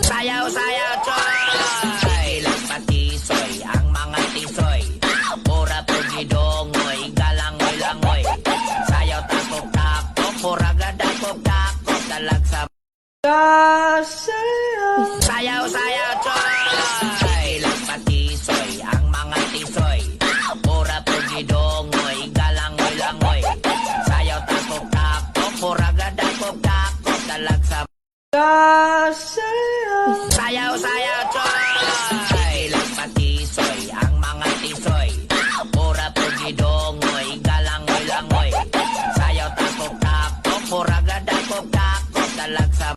Sayaw-sayaw, choy! Lagpatisoy, ang mga tisoy. Pura pugidongoy, galangoy-langoy. Sayaw tapok-tapok, pura gadakop-dakop. Dalag sa sayaw-sayaw, choy! Lagpatisoy, ang mga tisoy. Pura pugidongoy, galangoy-langoy. Sayaw tapok-tapok, pura gadakop-dakop. Dalag sa sayaw-sayaw, choy! Lagpatisoy, ang mga tisoy. Pura pugidongoy, galangoy-langoy. Sayaw tapok-tapok, pura gadakop-dakop. Dalag sa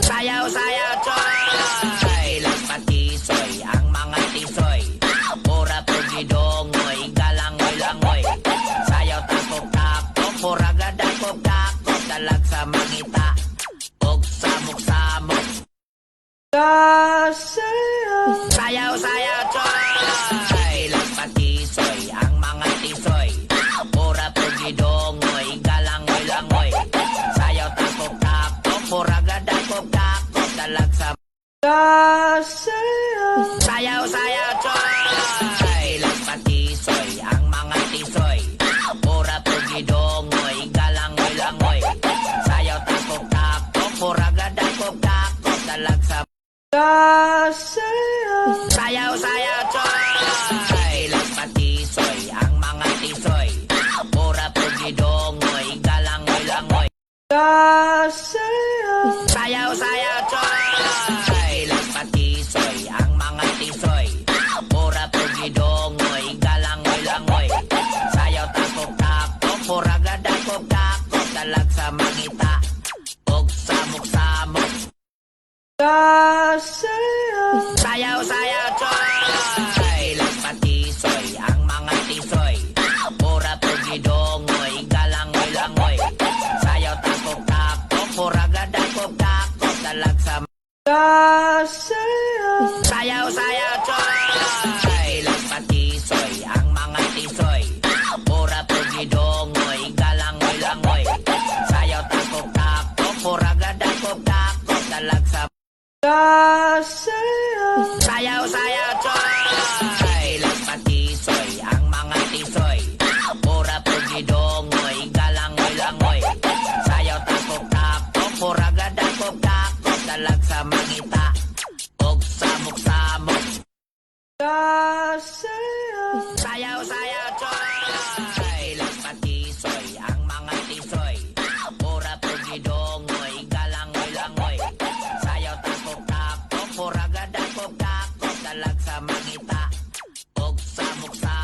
sayaw-sayaw, choy! Lagpatisoy, ang mga tisoy. Pura pugidongoy, galangoy-langoy. Sayaw tapok-tapok, pura gadakop-dakop. Dalag sa mangita og samok-samok. Sayaw-sayaw, choy! Lagpatisoy, ang mga tisoy. Pura pugidongoy, galangoy-langoy. Sayaw tapok-tapok, pura gadakop-dakop. Dalag sa sayaw-sayaw, choy! Lagpatisoy, ang mga tisoy. Pura pugidongoy, galangoy-langoy. Sayaw tapok-tapok, pura gadakop-dakop. Dalag sa sayaw-sayaw, choy! Lagpatisoy, ang mga tisoy. Pura pugidongoy, galangoy-langoy. Sayaw-sayaw, choy! Lagpatisoy, ang mga tisoy. Pura pugidongoy, galangoy-langoy. Sayaw tapok-tapok, pura gadakop-dakop. Dalag sa mangita og samok-samok. Sayaw-sayaw, choy! Lagpatisoy, ang mga tisoy. Pura pugidongoy, galangoy-langoy. Sayaw tapok-tapok, pura gadakop-dakop. Dalag sa sayaw-sayaw, choy! Lagpatisoy, ang mga tisoy. Pura pugidongoy, galangoy-langoy. Sayaw tapok-tapok, pura gadakop-dakop. Dalag sa sayaw-sayaw, choy! Lagpatisoy, ang mga tisoy. Pura pugidongoy, galangoy-langoy. Sayaw tapok-tapok, pura gadakop-dakop. Dalag sa mangita og samok-samok. Sayaw-sayaw, choy! Lagpatisoy, ang mga tisoy. Pura pugidongoy, galangoy-langoy. Sayaw tapok-tapok, pura gadakop-dakop. Dalag sa mangita og samok-samok.